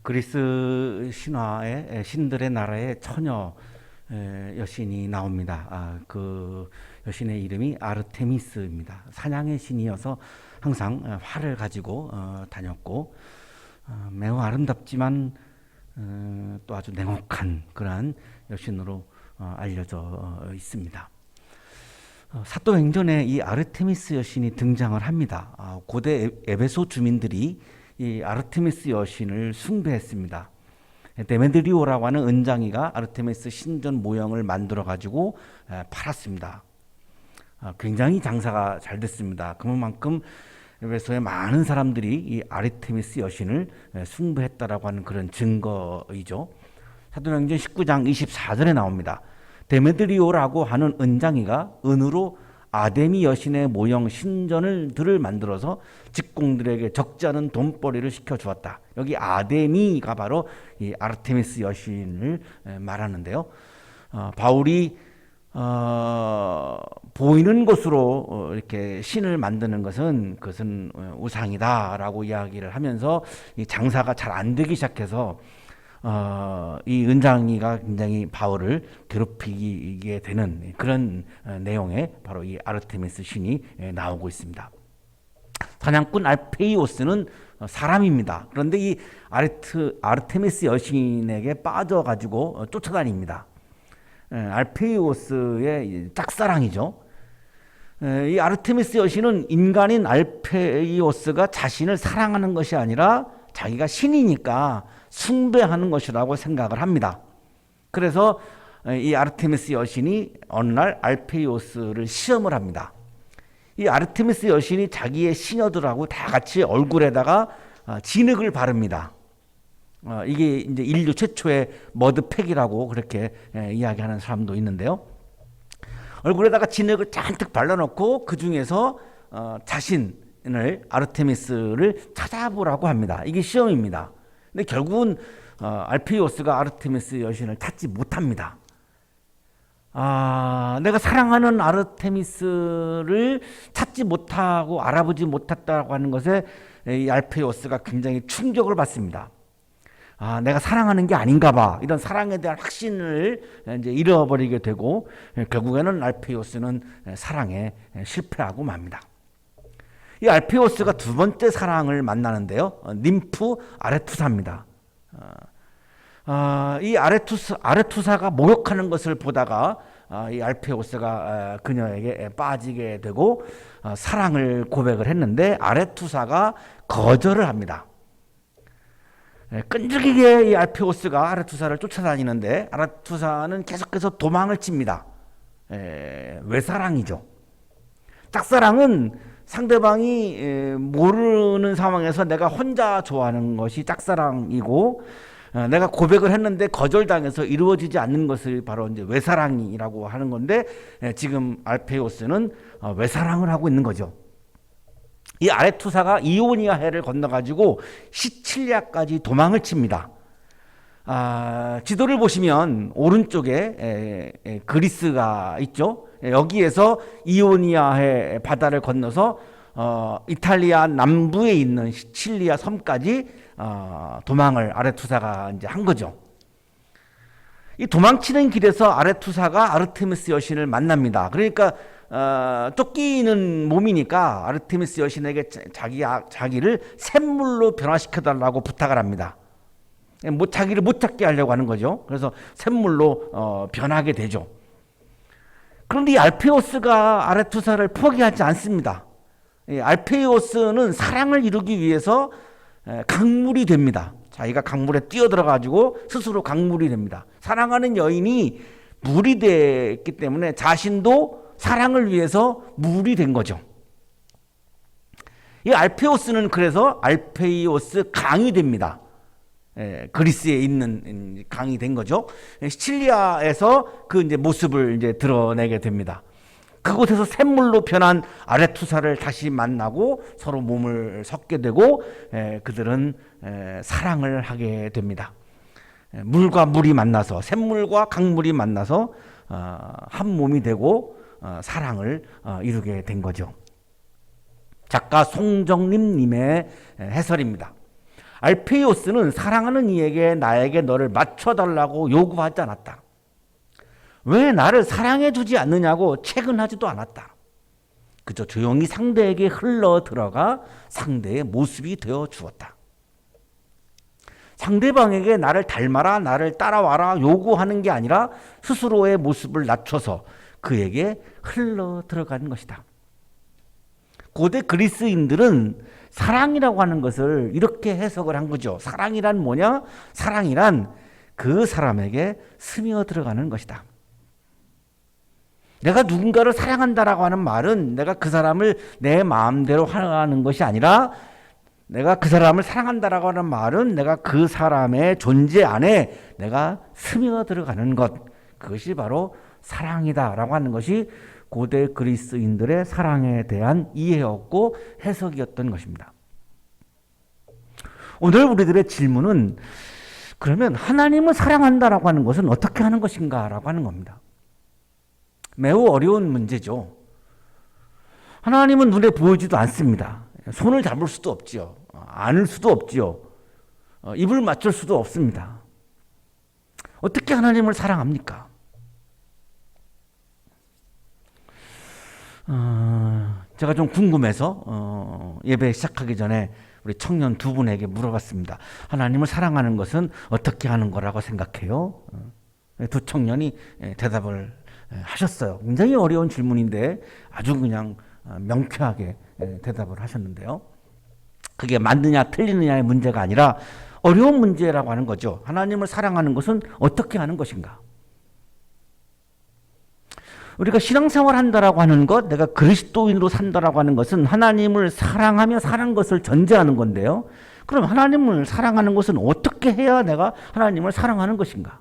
그리스 신화의 신들의 나라의 처녀 여신이 나옵니다. 그 여신의 이름이 아르테미스입니다. 사냥의 신이어서 항상 활을 가지고 다녔고 매우 아름답지만 또 아주 냉혹한 그러한 여신으로 알려져 있습니다. 사도행전에 이 아르테미스 여신이 등장을 합니다. 고대 에베소 주민들이 이 아르테미스 여신을 숭배했습니다. 데메드리오라고 하는 은장이가 아르테미스 신전 모형을 만들어 가지고 팔았습니다. 굉장히 장사가 잘 됐습니다. 그만큼 에베소의 많은 사람들이 이 아르테미스 여신을 숭배했다라고 하는 그런 증거이죠. 사도행전 19장 24절에 나옵니다. 데메드리오라고 하는 은장이가 은으로 아데미 여신의 모형 신전들을 만들어서 직공들에게 적지 않은 돈벌이를 시켜주었다. 여기 아데미가 바로 이 아르테미스 여신을 말하는데요. 바울이 보이는 것으로 이렇게 신을 만드는 그것은 우상이다라고 이야기를 하면서 이 장사가 잘 안 되기 시작해서 이 은장이가 굉장히 바울을 괴롭히게 되는 그런 내용의 바로 이 아르테미스 신이 나오고 있습니다. 사냥꾼 알페이오스는 사람입니다. 그런데 이 아르테미스 여신에게 빠져가지고 쫓아다닙니다. 알페이오스의 짝사랑이죠. 이 아르테미스 여신은 인간인 알페이오스가 자신을 사랑하는 것이 아니라 자기가 신이니까 숭배하는 것이라고 생각을 합니다. 그래서 이 아르테미스 여신이 어느 날 알페이오스를 시험을 합니다. 이 아르테미스 여신이 자기의 시녀들하고 다 같이 얼굴에다가 진흙을 바릅니다. 이게 이제 인류 최초의 머드팩이라고 그렇게 이야기하는 사람도 있는데요. 얼굴에다가 진흙을 잔뜩 발라놓고 그 중에서 자신을 아르테미스를 찾아보라고 합니다. 이게 시험입니다. 근데 결국은 알페이오스가 아르테미스 여신을 찾지 못합니다. 내가 사랑하는 아르테미스를 찾지 못하고 알아보지 못했다고 하는 것에 이 알페이오스가 굉장히 충격을 받습니다. 내가 사랑하는 게 아닌가 봐. 이런 사랑에 대한 확신을 이제 잃어버리게 되고 결국에는 알페이오스는 사랑에 실패하고 맙니다. 이 알페이오스가 두 번째 사랑을 만나는데요. 님프 아레투사입니다. 이 아레투사가 모욕하는 것을 보다가 이 알페이오스가 그녀에게 빠지게 되고 사랑을 고백을 했는데 아레투사가 거절을 합니다. 끈질기게 이 알페이오스가 아레투사를 쫓아다니는데 아레투사는 계속해서 도망을 칩니다. 외사랑이죠. 짝사랑은 상대방이 모르는 상황에서 내가 혼자 좋아하는 것이 짝사랑이고 내가 고백을 했는데 거절당해서 이루어지지 않는 것을 바로 이제 외사랑이라고 하는 건데 지금 알페이오스는 외사랑을 하고 있는 거죠. 이 아레투사가 이오니아 해를 건너가지고 시칠리아까지 도망을 칩니다. 지도를 보시면 오른쪽에 그리스가 있죠. 여기에서 이오니아해 바다를 건너서 이탈리아 남부에 있는 시칠리아 섬까지 도망을 아레투사가 이제 한 거죠. 이 도망치는 길에서 아레투사가 아르테미스 여신을 만납니다. 그러니까 쫓기는 몸이니까 아르테미스 여신에게 자기를 샘물로 변화시켜달라고 부탁을 합니다. 자기를 못 찾게 하려고 하는 거죠. 그래서 샘물로 변하게 되죠. 그런데 이 알페이오스가 아레투사를 포기하지 않습니다. 알페이오스는 사랑을 이루기 위해서 강물이 됩니다. 자기가 강물에 뛰어들어가지고 스스로 강물이 됩니다. 사랑하는 여인이 물이 됐기 때문에 자신도 사랑을 위해서 물이 된 거죠. 이 알페이오스는 그래서 알페이오스 강이 됩니다. 그리스에 있는 강이 된 거죠. 시칠리아에서 그 이제 모습을 이제 드러내게 됩니다. 그곳에서 샘물로 변한 아레투사를 다시 만나고 서로 몸을 섞게 되고 그들은 사랑을 하게 됩니다. 물과 물이 만나서 샘물과 강물이 만나서 한 몸이 되고 사랑을 이루게 된 거죠. 작가 송정림 님의 해설입니다. 알페이오스는 사랑하는 이에게 나에게 너를 맞춰달라고 요구하지 않았다. 왜 나를 사랑해 주지 않느냐고 채근하지도 않았다. 그저 조용히 상대에게 흘러 들어가 상대의 모습이 되어 주었다. 상대방에게 나를 닮아라, 나를 따라와라 요구하는 게 아니라 스스로의 모습을 낮춰서 그에게 흘러 들어가는 것이다. 고대 그리스인들은 사랑이라고 하는 것을 이렇게 해석을 한 거죠. 사랑이란 뭐냐? 사랑이란 그 사람에게 스며 들어가는 것이다. 내가 누군가를 사랑한다라고 하는 말은 내가 그 사람을 내 마음대로 하는 것이 아니라 내가 그 사람을 사랑한다라고 하는 말은 내가 그 사람의 존재 안에 내가 스며 들어가는 것. 그것이 바로 사랑이다라고 하는 것이 고대 그리스인들의 사랑에 대한 이해였고 해석이었던 것입니다. 오늘 우리들의 질문은 그러면 하나님을 사랑한다라고 하는 것은 어떻게 하는 것인가라고 하는 겁니다. 매우 어려운 문제죠. 하나님은 눈에 보이지도 않습니다. 손을 잡을 수도 없지요. 안을 수도 없지요. 입을 맞출 수도 없습니다. 어떻게 하나님을 사랑합니까? 제가 좀 궁금해서 예배 시작하기 전에 우리 청년 두 분에게 물어봤습니다. 하나님을 사랑하는 것은 어떻게 하는 거라고 생각해요? 두 청년이 대답을 하셨어요. 굉장히 어려운 질문인데 아주 그냥 명쾌하게 대답을 하셨는데요. 그게 맞느냐 틀리느냐의 문제가 아니라 어려운 문제라고 하는 거죠. 하나님을 사랑하는 것은 어떻게 하는 것인가? 우리가 신앙생활 한다라고 하는 것, 내가 그리스도인으로 산다라고 하는 것은 하나님을 사랑하며 사는 것을 전제하는 건데요. 그럼 하나님을 사랑하는 것은 어떻게 해야 내가 하나님을 사랑하는 것인가?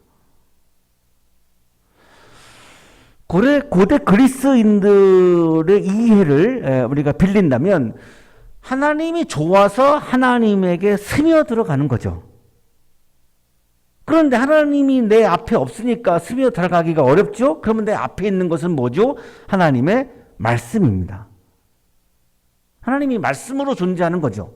고대 그리스인들의 이해를 우리가 빌린다면 하나님이 좋아서 하나님에게 스며들어가는 거죠. 그런데 하나님이 내 앞에 없으니까 스며들어가기가 어렵죠? 그러면 내 앞에 있는 것은 뭐죠? 하나님의 말씀입니다. 하나님이 말씀으로 존재하는 거죠.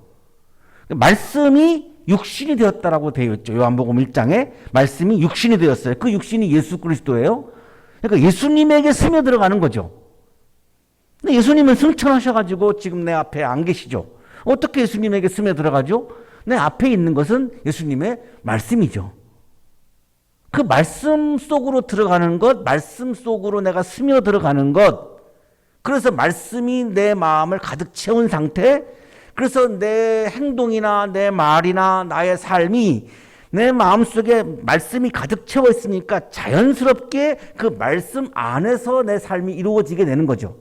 말씀이 육신이 되었다라고 되어 있죠. 요한복음 1장에 말씀이 육신이 되었어요. 그 육신이 예수 그리스도예요. 그러니까 예수님에게 스며들어가는 거죠. 근데 예수님은 승천하셔가지고 지금 내 앞에 안 계시죠. 어떻게 예수님에게 스며들어가죠? 내 앞에 있는 것은 예수님의 말씀이죠. 그 말씀 속으로 들어가는 것, 말씀 속으로 내가 스며들어가는 것, 그래서 말씀이 내 마음을 가득 채운 상태, 그래서 내 행동이나 내 말이나 나의 삶이 내 마음속에 말씀이 가득 채워 있으니까 자연스럽게 그 말씀 안에서 내 삶이 이루어지게 되는 거죠.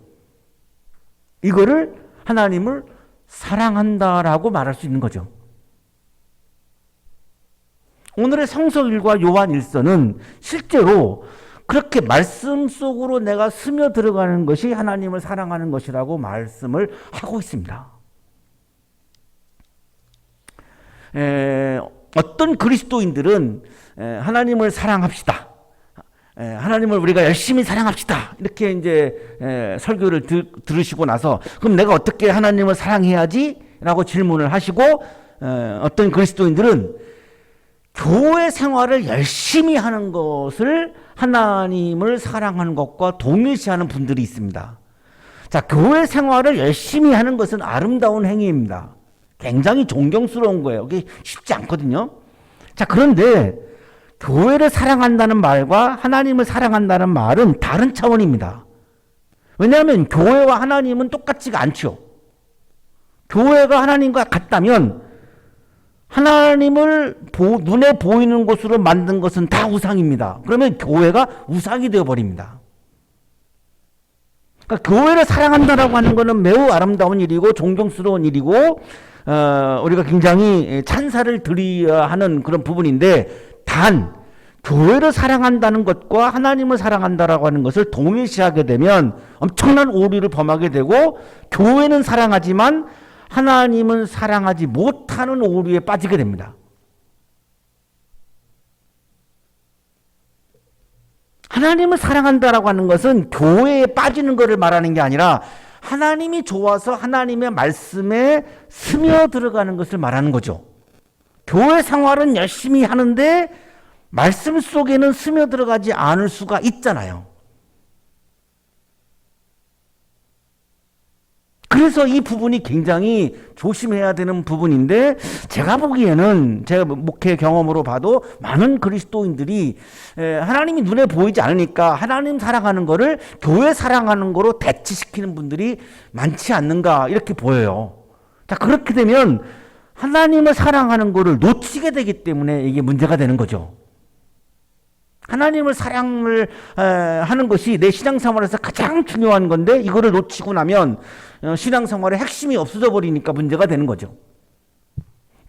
이거를 하나님을 사랑한다라고 말할 수 있는 거죠. 오늘의 성서일과 요한 일서는 실제로 그렇게 말씀 속으로 내가 스며 들어가는 것이 하나님을 사랑하는 것이라고 말씀을 하고 있습니다. 어떤 그리스도인들은 하나님을 사랑합시다. 하나님을 우리가 열심히 사랑합시다. 이렇게 이제 설교를 들으시고 나서 그럼 내가 어떻게 하나님을 사랑해야지? 라고 질문을 하시고 어떤 그리스도인들은 교회 생활을 열심히 하는 것을 하나님을 사랑하는 것과 동일시하는 분들이 있습니다. 자, 교회 생활을 열심히 하는 것은 아름다운 행위입니다. 굉장히 존경스러운 거예요. 그게 쉽지 않거든요. 자, 그런데 교회를 사랑한다는 말과 하나님을 사랑한다는 말은 다른 차원입니다. 왜냐하면 교회와 하나님은 똑같지가 않죠. 교회가 하나님과 같다면 하나님을 눈에 보이는 곳으로 만든 것은 다 우상입니다. 그러면 교회가 우상이 되어버립니다. 그러니까 교회를 사랑한다라고 하는 것은 매우 아름다운 일이고 존경스러운 일이고 우리가 굉장히 찬사를 드려야 하는 그런 부분인데 단 교회를 사랑한다는 것과 하나님을 사랑한다라고 하는 것을 동일시하게 되면 엄청난 오류를 범하게 되고 교회는 사랑하지만 하나님은 사랑하지 못하는 오류에 빠지게 됩니다. 하나님을 사랑한다라고 하는 것은 교회에 빠지는 것을 말하는 게 아니라 하나님이 좋아서 하나님의 말씀에 스며 들어가는 것을 말하는 거죠. 교회 생활은 열심히 하는데 말씀 속에는 스며들어가지 않을 수가 있잖아요. 그래서 이 부분이 굉장히 조심해야 되는 부분인데, 제가 보기에는 제가 목회 경험으로 봐도 많은 그리스도인들이 하나님이 눈에 보이지 않으니까 하나님 사랑하는 거를 교회 사랑하는 거로 대치시키는 분들이 많지 않는가 이렇게 보여요. 자, 그렇게 되면 하나님을 사랑하는 거를 놓치게 되기 때문에 이게 문제가 되는 거죠. 하나님을 사랑을 하는 것이 내 신앙생활에서 가장 중요한 건데, 이거를 놓치고 나면 신앙생활의 핵심이 없어져 버리니까 문제가 되는 거죠.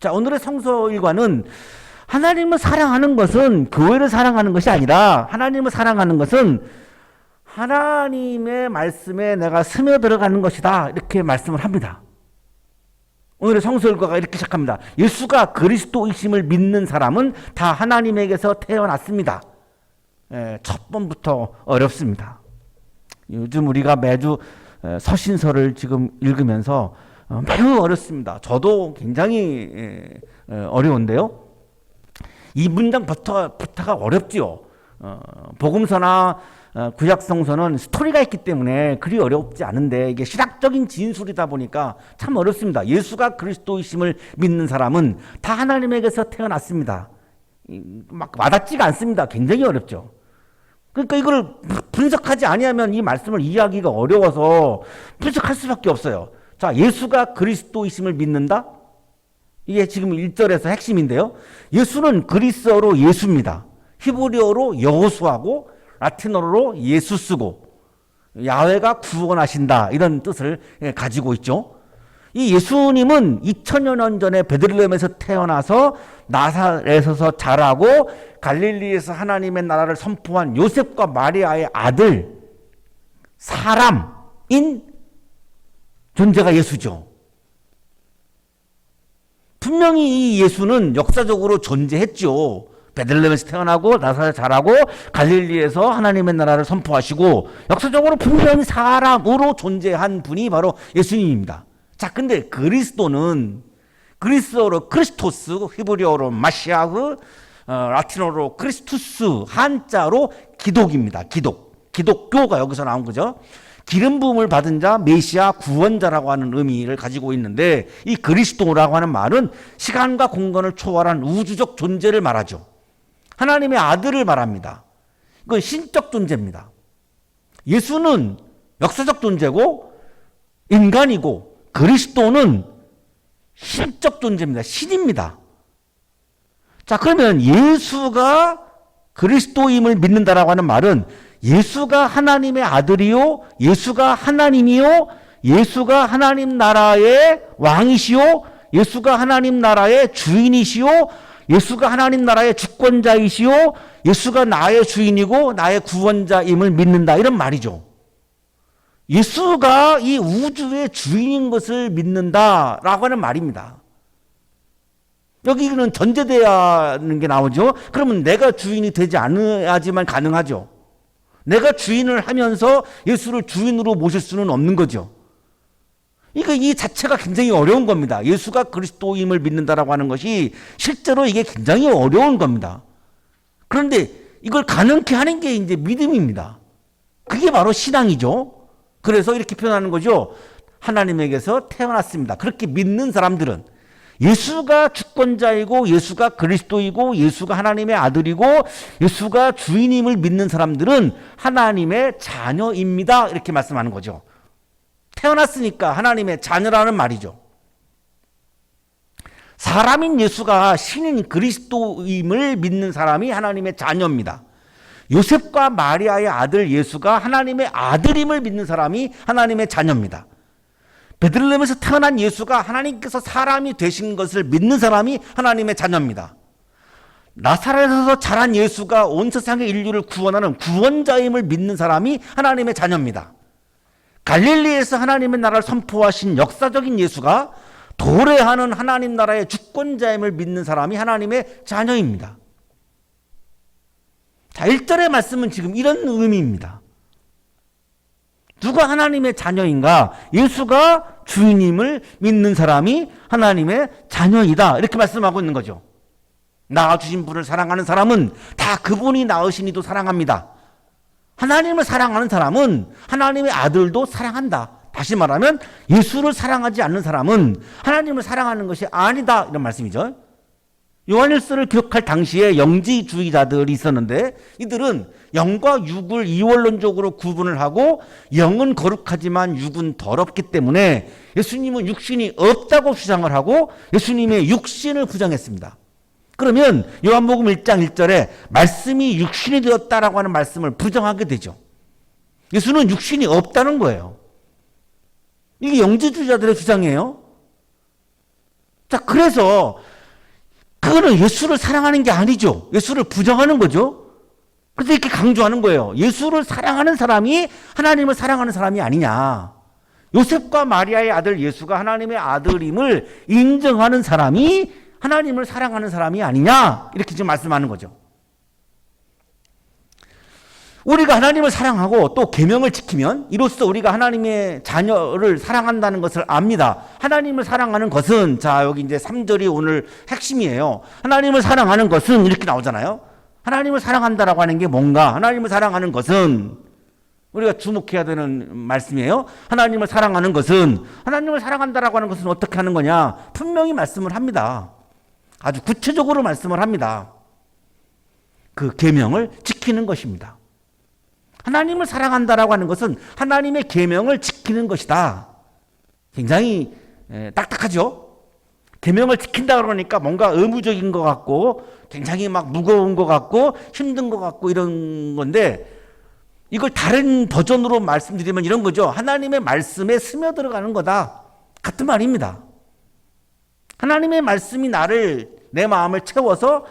자, 오늘의 성서 일과는 하나님을 사랑하는 것은 교회를 사랑하는 것이 아니라, 하나님을 사랑하는 것은 하나님의 말씀에 내가 스며들어가는 것이다, 이렇게 말씀을 합니다. 오늘의 성서 일과가 이렇게 시작합니다. 예수가 그리스도이심을 믿는 사람은 다 하나님에게서 태어났습니다. 첫 번부터 어렵습니다. 요즘 우리가 매주 서신서를 지금 읽으면서 매우 어렵습니다. 저도 굉장히 어려운데요. 이 문장부터가 어렵지요. 복음서나 구약성서는 스토리가 있기 때문에 그리 어렵지 않은데, 이게 신학적인 진술이다 보니까 참 어렵습니다. 예수가 그리스도이심을 믿는 사람은 다 하나님에게서 태어났습니다. 막 와닿지가 않습니다. 굉장히 어렵죠. 그러니까 이걸 분석하지 아니하면 이 말씀을 이해하기가 어려워서 분석할 수밖에 없어요. 자, 예수가 그리스도이심을 믿는다? 이게 지금 1절에서 핵심인데요. 예수는 그리스어로 예수입니다. 히브리어로 여호수아고, 라틴어로 예수스고, 야훼가 구원하신다, 이런 뜻을 가지고 있죠. 이 예수님은 2000여 년 전에 베들레헴에서 태어나서 나사렛에서 자라고 갈릴리에서 하나님의 나라를 선포한 요셉과 마리아의 아들, 사람인 존재가 예수죠. 분명히 이 예수는 역사적으로 존재했죠. 베들레헴에서 태어나고 나사렛 자라고 갈릴리에서 하나님의 나라를 선포하시고, 역사적으로 분명히 사람으로 존재한 분이 바로 예수님입니다. 자, 근데 그리스도는 그리스어로 크리스토스, 히브리어로 마시아흐, 라틴어로 크리스투스, 한자로 기독입니다. 기독교가 여기서 나온 거죠. 기름 부음을 받은 자, 메시아, 구원자라고 하는 의미를 가지고 있는데, 이 그리스도라고 하는 말은 시간과 공간을 초월한 우주적 존재를 말하죠. 하나님의 아들을 말합니다. 이건 신적 존재입니다. 예수는 역사적 존재고 인간이고, 그리스도는 신적 존재입니다. 신입니다. 자, 그러면 예수가 그리스도임을 믿는다라고 하는 말은 예수가 하나님의 아들이요, 예수가 하나님이요, 예수가 하나님 나라의 왕이시요, 예수가 하나님 나라의 주인이시요, 예수가 하나님 나라의 주권자이시요, 예수가 나의 주인이고 나의 구원자임을 믿는다, 이런 말이죠. 예수가 이 우주의 주인인 것을 믿는다라고 하는 말입니다. 여기는 전제되는 게 나오죠. 그러면 내가 주인이 되지 않아야지만 가능하죠. 내가 주인을 하면서 예수를 주인으로 모실 수는 없는 거죠. 그러니까 이 자체가 굉장히 어려운 겁니다. 예수가 그리스도임을 믿는다라고 하는 것이 실제로 이게 굉장히 어려운 겁니다. 그런데 이걸 가능케 하는 게 이제 믿음입니다. 그게 바로 신앙이죠. 그래서 이렇게 표현하는 거죠. 하나님에게서 태어났습니다. 그렇게 믿는 사람들은 예수가 주권자이고, 예수가 그리스도이고, 예수가 하나님의 아들이고, 예수가 주인임을 믿는 사람들은 하나님의 자녀입니다, 이렇게 말씀하는 거죠. 태어났으니까 하나님의 자녀라는 말이죠. 사람인 예수가 신인 그리스도임을 믿는 사람이 하나님의 자녀입니다. 요셉과 마리아의 아들 예수가 하나님의 아들임을 믿는 사람이 하나님의 자녀입니다. 베들레헴에서 태어난 예수가 하나님께서 사람이 되신 것을 믿는 사람이 하나님의 자녀입니다. 나사렛에서 자란 예수가 온 세상의 인류를 구원하는 구원자임을 믿는 사람이 하나님의 자녀입니다. 갈릴리에서 하나님의 나라를 선포하신 역사적인 예수가 도래하는 하나님 나라의 주권자임을 믿는 사람이 하나님의 자녀입니다. 자, 1절의 말씀은 지금 이런 의미입니다. 누가 하나님의 자녀인가? 예수가 주님을 믿는 사람이 하나님의 자녀이다. 이렇게 말씀하고 있는 거죠. 낳아주신 분을 사랑하는 사람은 다 그분이 낳으신 이도 사랑합니다. 하나님을 사랑하는 사람은 하나님의 아들도 사랑한다. 다시 말하면 예수를 사랑하지 않는 사람은 하나님을 사랑하는 것이 아니다. 이런 말씀이죠. 요한일서를 기록할 당시에 영지주의자들이 있었는데 이들은 영과 육을 이원론적으로 구분을 하고 영은 거룩하지만 육은 더럽기 때문에 예수님은 육신이 없다고 주장을 하고 예수님의 육신을 부정했습니다. 그러면 요한복음 1장 1절에 말씀이 육신이 되었다라고 하는 말씀을 부정하게 되죠. 예수는 육신이 없다는 거예요. 이게 영지주의자들의 주장이에요. 자, 그래서 그거는 예수를 사랑하는 게 아니죠. 예수를 부정하는 거죠. 그래서 이렇게 강조하는 거예요. 예수를 사랑하는 사람이 하나님을 사랑하는 사람이 아니냐. 요셉과 마리아의 아들 예수가 하나님의 아들임을 인정하는 사람이 하나님을 사랑하는 사람이 아니냐. 이렇게 지금 말씀하는 거죠. 우리가 하나님을 사랑하고 또 계명을 지키면 이로써 우리가 하나님의 자녀를 사랑한다는 것을 압니다. 하나님을 사랑하는 것은, 자, 여기 이제 3절이 오늘 핵심이에요. 하나님을 사랑하는 것은 이렇게 나오잖아요. 하나님을 사랑한다라고 하는 게 뭔가? 하나님을 사랑하는 것은 우리가 주목해야 되는 말씀이에요. 하나님을 사랑하는 것은, 하나님을 사랑한다라고 하는 것은 어떻게 하는 거냐? 분명히 말씀을 합니다. 아주 구체적으로 말씀을 합니다. 그 계명을 지키는 것입니다. 하나님을 사랑한다라고 하는 것은 하나님의 계명을 지키는 것이다. 굉장히 딱딱하죠? 계명을 지킨다 그러니까 뭔가 의무적인 것 같고 굉장히 막 무거운 것 같고 힘든 것 같고 이런 건데 이걸 다른 버전으로 말씀드리면 이런 거죠. 하나님의 말씀에 스며들어가는 거다. 같은 말입니다. 하나님의 말씀이 내 마음을 채워서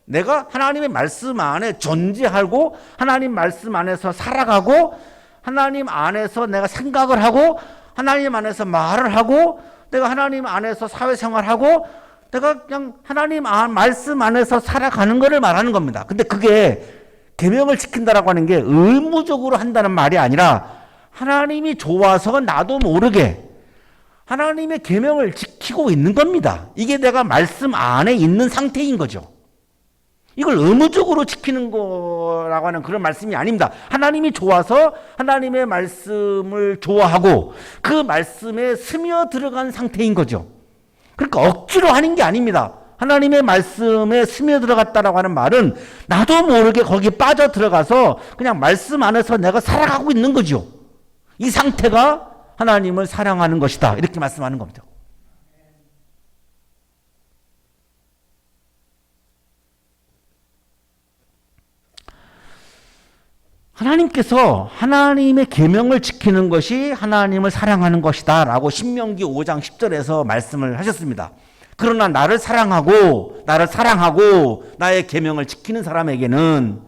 내가 하나님의 말씀 안에 존재하고 하나님 말씀 안에서 살아가고 하나님 안에서 내가 생각을 하고 하나님 안에서 말을 하고 내가 하나님 안에서 사회생활하고 내가 그냥 하나님 말씀 안에서 살아가는 것을 말하는 겁니다. 근데 그게 계명을 지킨다라고 하는 게 의무적으로 한다는 말이 아니라 하나님이 좋아서 나도 모르게 하나님의 계명을 지키고 있는 겁니다. 이게 내가 말씀 안에 있는 상태인 거죠. 이걸 의무적으로 지키는 거라고 하는 그런 말씀이 아닙니다. 하나님이 좋아서 하나님의 말씀을 좋아하고 그 말씀에 스며들어간 상태인 거죠. 그러니까 억지로 하는 게 아닙니다. 하나님의 말씀에 스며들어갔다라고 하는 말은 나도 모르게 거기에 빠져 들어가서 그냥 말씀 안에서 내가 살아가고 있는 거죠. 이 상태가 하나님을 사랑하는 것이다. 이렇게 말씀하는 겁니다. 하나님께서 하나님의 계명을 지키는 것이 하나님을 사랑하는 것이다 라고 신명기 5장 10절에서 말씀을 하셨습니다. 그러나 나를 사랑하고 나의 계명을 지키는 사람에게는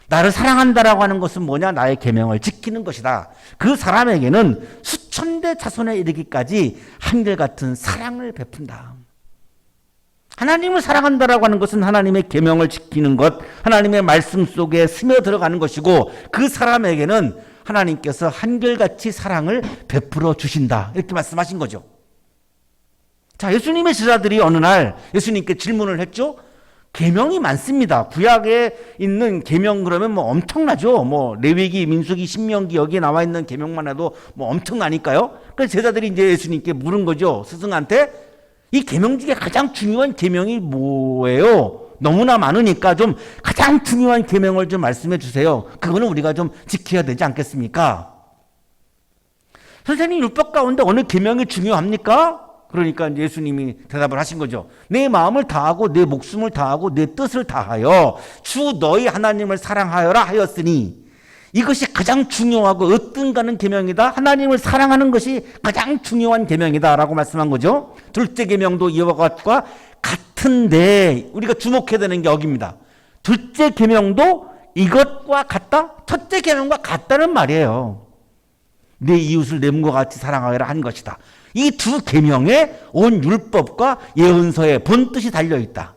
나를 사랑한다라고 하는 것은 뭐냐? 나의 계명을 지키는 것이다. 그 사람에게는 수천대 자손에 이르기까지 한결같은 사랑을 베푼다. 하나님을 사랑한다라고 하는 것은 하나님의 계명을 지키는 것, 하나님의 말씀 속에 스며들어가는 것이고 그 사람에게는 하나님께서 한결같이 사랑을 베풀어 주신다. 이렇게 말씀하신 거죠. 자, 예수님의 제자들이 어느 날 예수님께 질문을 했죠. 계명이 많습니다. 구약에 있는 계명 그러면 뭐 엄청나죠. 뭐 레위기, 민수기, 신명기 여기에 나와 있는 계명만 해도 뭐 엄청나니까요. 그래서 제자들이 이제 예수님께 물은 거죠. 스승한테 이 계명 중에 가장 중요한 계명이 뭐예요? 너무나 많으니까 좀 가장 중요한 계명을 좀 말씀해 주세요. 그거는 우리가 좀 지켜야 되지 않겠습니까? 선생님, 율법 가운데 어느 계명이 중요합니까? 그러니까 예수님이 대답을 하신 거죠. 내 마음을 다하고 내 목숨을 다하고 내 뜻을 다하여 주 너희 하나님을 사랑하여라 하였으니 이것이 가장 중요하고 어떤가는 계명이다. 하나님을 사랑하는 것이 가장 중요한 계명이다라고 말씀한 거죠. 둘째 계명도 이와 같과 같은데 우리가 주목해야 되는 게 여기입니다. 둘째 계명도 이것과 같다? 첫째 계명과 같다는 말이에요. 내 이웃을 내 몸과 같이 사랑하여라 한 것이다. 이 두 계명에 온 율법과 예언서의 본뜻이 달려있다.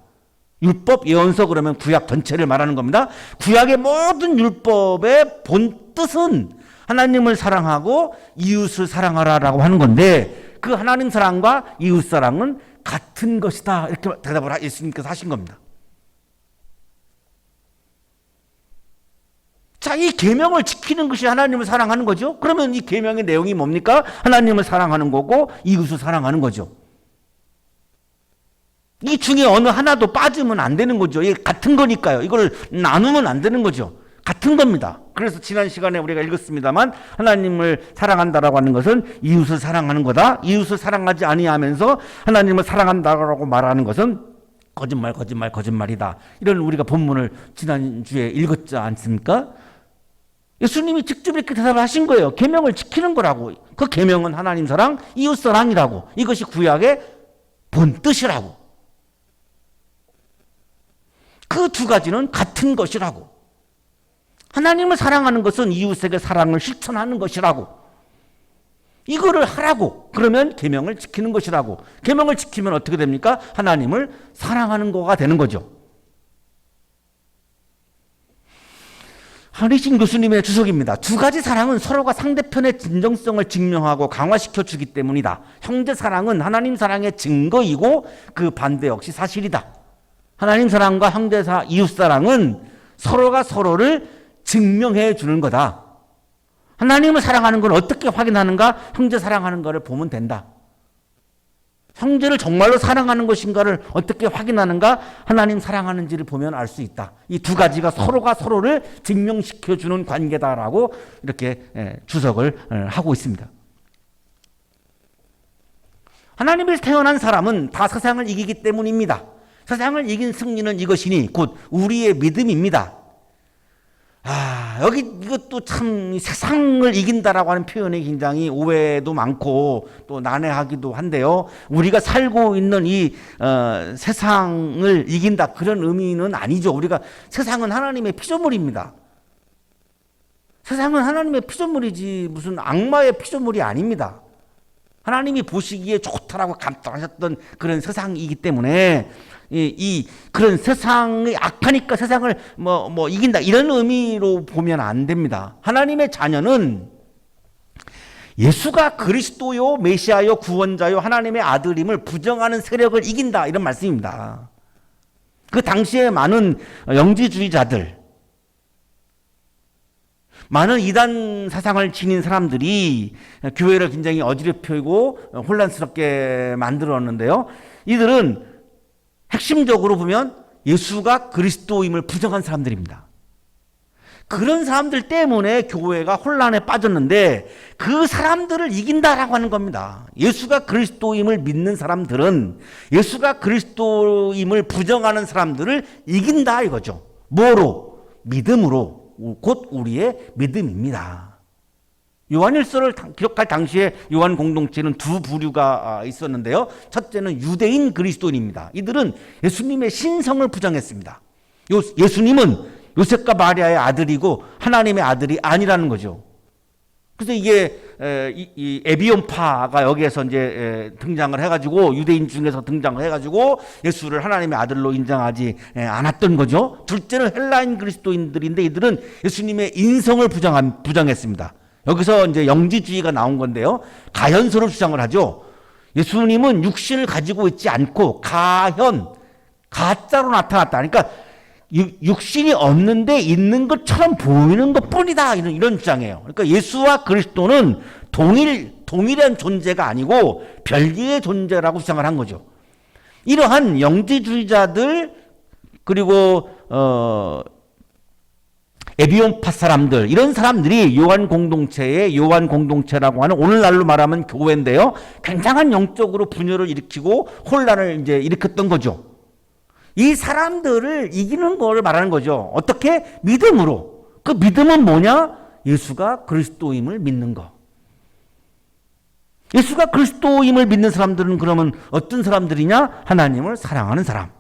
율법, 예언서 그러면 구약 전체를 말하는 겁니다. 구약의 모든 율법의 본뜻은 하나님을 사랑하고 이웃을 사랑하라라고 하는 건데 그 하나님 사랑과 이웃 사랑은 같은 것이다. 이렇게 대답을 예수님께서 하신 겁니다. 자, 이 계명을 지키는 것이 하나님을 사랑하는 거죠. 그러면 이 계명의 내용이 뭡니까? 하나님을 사랑하는 거고 이웃을 사랑하는 거죠. 이 중에 어느 하나도 빠지면 안 되는 거죠. 이게 같은 거니까요. 이걸 나누면 안 되는 거죠. 같은 겁니다. 그래서 지난 시간에 우리가 읽었습니다만 하나님을 사랑한다라고 하는 것은 이웃을 사랑하는 거다. 이웃을 사랑하지 아니하면서 하나님을 사랑한다라고 말하는 것은 거짓말이다. 이런 우리가 본문을 지난주에 읽었지 않습니까? 예수님이 직접 이렇게 대답을 하신 거예요. 계명을 지키는 거라고. 그 계명은 하나님 사랑, 이웃 사랑이라고. 이것이 구약의 본 뜻이라고. 그 두 가지는 같은 것이라고. 하나님을 사랑하는 것은 이웃에게 사랑을 실천하는 것이라고. 이거를 하라고. 그러면 계명을 지키는 것이라고. 계명을 지키면 어떻게 됩니까? 하나님을 사랑하는 거가 되는 거죠. 한희신 교수님의 주석입니다. 두 가지 사랑은 서로가 상대편의 진정성을 증명하고 강화시켜 주기 때문이다. 형제 사랑은 하나님 사랑의 증거이고 그 반대 역시 사실이다. 하나님 사랑과 형제 이웃 사랑은 서로가 서로를 증명해 주는 거다. 하나님을 사랑하는 걸 어떻게 확인하는가? 형제 사랑하는 것을 보면 된다. 형제를 정말로 사랑하는 것인가를 어떻게 확인하는가? 하나님 사랑하는지를 보면 알 수 있다. 이 두 가지가 서로가 서로를 증명시켜주는 관계다라고 이렇게 주석을 하고 있습니다. 하나님에서 태어난 사람은 다 세상을 이기기 때문입니다. 세상을 이긴 승리는 이것이니 곧 우리의 믿음입니다. 여기 이것도 참 세상을 이긴다라고 하는 표현이 굉장히 오해도 많고 또 난해하기도 한데요. 우리가 살고 있는 이 세상을 이긴다 그런 의미는 아니죠. 우리가 세상은 하나님의 피조물입니다. 세상은 하나님의 피조물이지 무슨 악마의 피조물이 아닙니다. 하나님이 보시기에 좋다라고 감동하셨던 그런 세상이기 때문에 이 그런 세상이 악하니까 세상을 이긴다 이런 의미로 보면 안 됩니다. 하나님의 자녀는 예수가 그리스도요 메시아요 구원자요 하나님의 아들임을 부정하는 세력을 이긴다 이런 말씀입니다. 그 당시에 많은 영지주의자들, 많은 이단 사상을 지닌 사람들이 교회를 굉장히 어지럽히고 혼란스럽게 만들었는데요. 이들은 핵심적으로 보면 예수가 그리스도임을 부정한 사람들입니다. 그런 사람들 때문에 교회가 혼란에 빠졌는데 그 사람들을 이긴다라고 하는 겁니다. 예수가 그리스도임을 믿는 사람들은 예수가 그리스도임을 부정하는 사람들을 이긴다 이거죠. 뭐로? 믿음으로. 곧 우리의 믿음입니다. 요한일서를 기록할 당시에 요한 공동체는 두 부류가 있었는데요. 첫째는 유대인 그리스도인입니다. 이들은 예수님의 신성을 부정했습니다. 예수님은 요셉과 마리아의 아들이고 하나님의 아들이 아니라는 거죠. 그래서 이게 이 에비온파가 여기에서 이제 등장을 해가지고 유대인 중에서 등장을 해가지고 예수를 하나님의 아들로 인정하지 않았던 거죠. 둘째는 헬라인 그리스도인들인데 이들은 예수님의 인성을 부정했습니다. 여기서 이제 영지주의가 나온 건데요. 가현서를 주장을 하죠. 예수님은 육신을 가지고 있지 않고 가짜로 나타났다. 그러니까 육신이 없는데 있는 것처럼 보이는 것뿐이다. 이런 주장이에요. 그러니까 예수와 그리스도는 동일한 존재가 아니고 별개의 존재라고 주장을 한 거죠. 이러한 영지주의자들 그리고 에비온파 사람들 이런 사람들이 요한 공동체라고 하는 오늘날로 말하면 교회인데요. 굉장한 영적으로 분열을 일으키고 혼란을 이제 일으켰던 거죠. 이 사람들을 이기는 걸 말하는 거죠. 어떻게? 믿음으로. 그 믿음은 뭐냐? 예수가 그리스도임을 믿는 거. 예수가 그리스도임을 믿는 사람들은 그러면 어떤 사람들이냐? 하나님을 사랑하는 사람.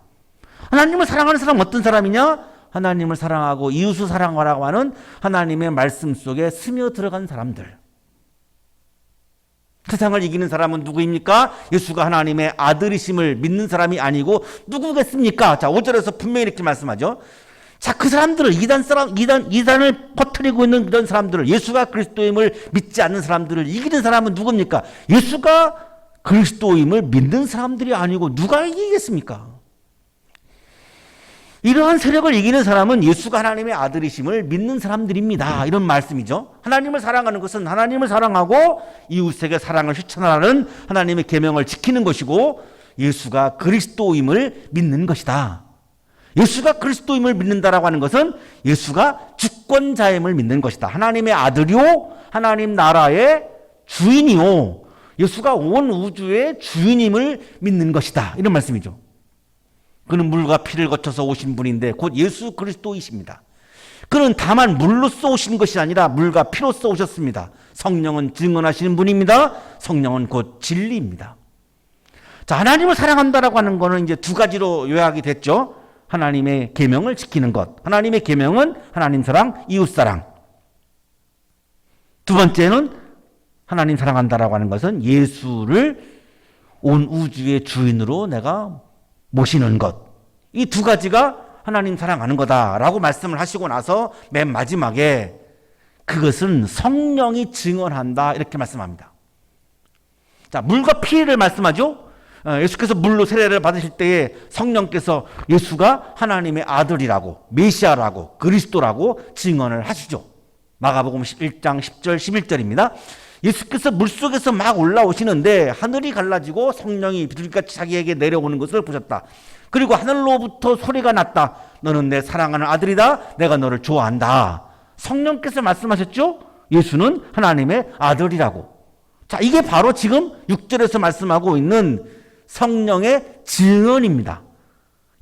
하나님을 사랑하는 사람 어떤 사람이냐? 하나님을 사랑하고 이웃을 사랑하라고 하는 하나님의 말씀 속에 스며들어간 사람들. 세상을 이기는 사람은 누구입니까? 예수가 하나님의 아들이심을 믿는 사람이 아니고 누구겠습니까? 자, 5절에서 분명히 이렇게 말씀하죠. 자, 그 사람들을 이단을 퍼뜨리고 있는 그런 사람들을, 예수가 그리스도임을 믿지 않는 사람들을 이기는 사람은 누굽니까? 예수가 그리스도임을 믿는 사람들이 아니고 누가 이기겠습니까? 이러한 세력을 이기는 사람은 예수가 하나님의 아들이심을 믿는 사람들입니다. 이런 말씀이죠. 하나님을 사랑하는 것은 하나님을 사랑하고 이웃에게 사랑을 실천하는 하나님의 계명을 지키는 것이고, 예수가 그리스도임을 믿는 것이다. 예수가 그리스도임을 믿는다라고 하는 것은 예수가 주권자임을 믿는 것이다. 하나님의 아들이요, 하나님 나라의 주인이요, 예수가 온 우주의 주인임을 믿는 것이다. 이런 말씀이죠. 그는 물과 피를 거쳐서 오신 분인데 곧 예수 그리스도이십니다. 그는 다만 물로써 오신 것이 아니라 물과 피로써 오셨습니다. 성령은 증언하시는 분입니다. 성령은 곧 진리입니다. 자, 하나님을 사랑한다라고 하는 거는 이제 두 가지로 요약이 됐죠. 하나님의 계명을 지키는 것. 하나님의 계명은 하나님 사랑, 이웃 사랑. 두 번째는 하나님 사랑한다라고 하는 것은 예수를 온 우주의 주인으로 내가 모시는 것. 이 두 가지가 하나님 사랑하는 거다라고 말씀을 하시고 나서 맨 마지막에 그것은 성령이 증언한다 이렇게 말씀합니다. 자, 물과 피를 말씀하죠. 예수께서 물로 세례를 받으실 때에 성령께서 예수가 하나님의 아들이라고, 메시아라고, 그리스도라고 증언을 하시죠. 마가복음 1장 10절 11절입니다. 예수께서 물속에서 막 올라오시는데 하늘이 갈라지고 성령이 비둘기같이 자기에게 내려오는 것을 보셨다. 그리고 하늘로부터 소리가 났다. 너는 내 사랑하는 아들이다. 내가 너를 좋아한다. 성령께서 말씀하셨죠. 예수는 하나님의 아들이라고. 자, 이게 바로 지금 6절에서 말씀하고 있는 성령의 증언입니다.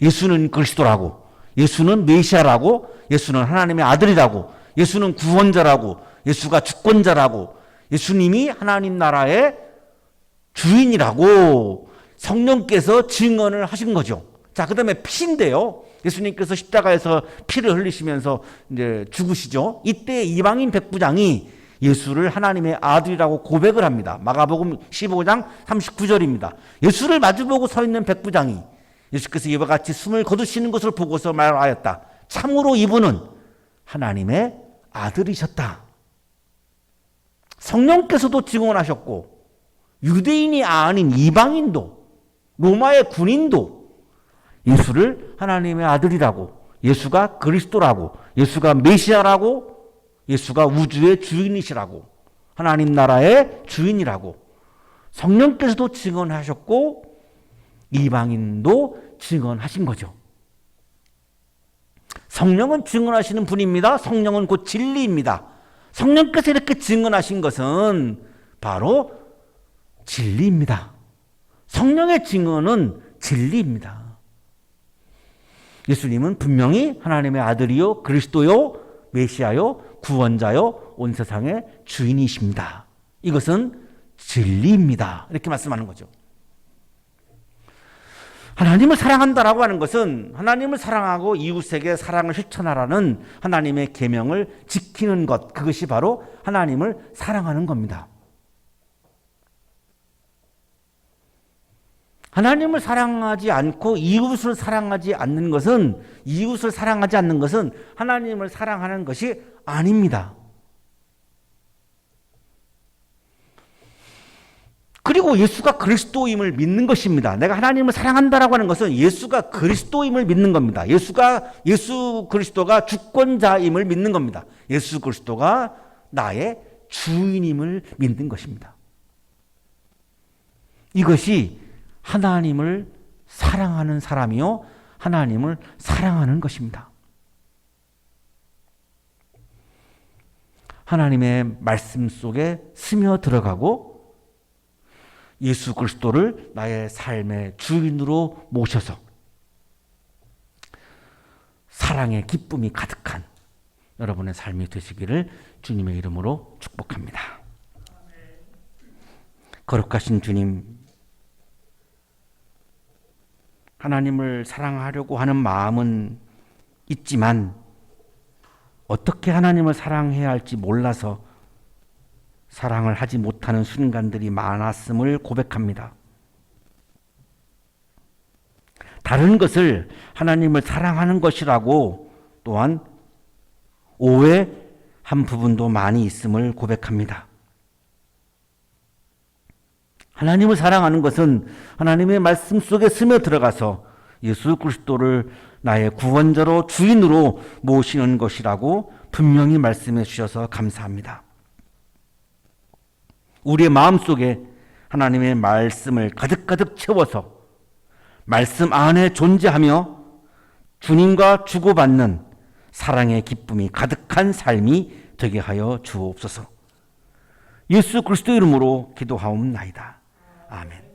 예수는 그리스도라고, 예수는 메시아라고, 예수는 하나님의 아들이라고, 예수는 구원자라고, 예수가 주권자라고, 예수님이 하나님 나라의 주인이라고 성령께서 증언을 하신 거죠. 자, 그 다음에 피인데요. 예수님께서 십자가에서 피를 흘리시면서 이제 죽으시죠. 이때 이방인 백부장이 예수를 하나님의 아들이라고 고백을 합니다. 마가복음 15장 39절입니다. 예수를 마주보고 서 있는 백부장이 예수께서 이와 같이 숨을 거두시는 것을 보고서 말하였다. 참으로 이분은 하나님의 아들이셨다. 성령께서도 증언하셨고 유대인이 아닌 이방인도, 로마의 군인도 예수를 하나님의 아들이라고, 예수가 그리스도라고, 예수가 메시아라고, 예수가 우주의 주인이시라고, 하나님 나라의 주인이라고 성령께서도 증언하셨고 이방인도 증언하신 거죠. 성령은 증언하시는 분입니다. 성령은 곧 진리입니다. 성령께서 이렇게 증언하신 것은 바로 진리입니다. 성령의 증언은 진리입니다. 예수님은 분명히 하나님의 아들이요, 그리스도요, 메시아요, 구원자요, 온 세상의 주인이십니다. 이것은 진리입니다. 이렇게 말씀하는 거죠. 하나님을 사랑한다라고 하는 것은 하나님을 사랑하고 이웃에게 사랑을 실천하라는 하나님의 계명을 지키는 것, 그것이 바로 하나님을 사랑하는 겁니다. 하나님을 사랑하지 않고 이웃을 사랑하지 않는 것은, 이웃을 사랑하지 않는 것은 하나님을 사랑하는 것이 아닙니다. 그리고 예수가 그리스도임을 믿는 것입니다. 내가 하나님을 사랑한다라고 하는 것은 예수가 그리스도임을 믿는 겁니다. 예수 그리스도가 주권자임을 믿는 겁니다. 예수 그리스도가 나의 주인임을 믿는 것입니다. 이것이 하나님을 사랑하는 사람이요, 하나님을 사랑하는 것입니다. 하나님의 말씀 속에 스며들어가고 예수 그리스도를 나의 삶의 주인으로 모셔서 사랑의 기쁨이 가득한 여러분의 삶이 되시기를 주님의 이름으로 축복합니다. 거룩하신 주님, 하나님을 사랑하려고 하는 마음은 있지만 어떻게 하나님을 사랑해야 할지 몰라서 사랑을 하지 못하는 순간들이 많았음을 고백합니다. 다른 것을 하나님을 사랑하는 것이라고 또한 오해한 부분도 많이 있음을 고백합니다. 하나님을 사랑하는 것은 하나님의 말씀 속에 스며들어가서 예수 그리스도를 나의 구원자로 주인으로 모시는 것이라고 분명히 말씀해 주셔서 감사합니다. 우리의 마음속에 하나님의 말씀을 가득가득 채워서 말씀 안에 존재하며 주님과 주고받는 사랑의 기쁨이 가득한 삶이 되게 하여 주옵소서. 예수 그리스도 이름으로 기도하옵나이다. 아멘.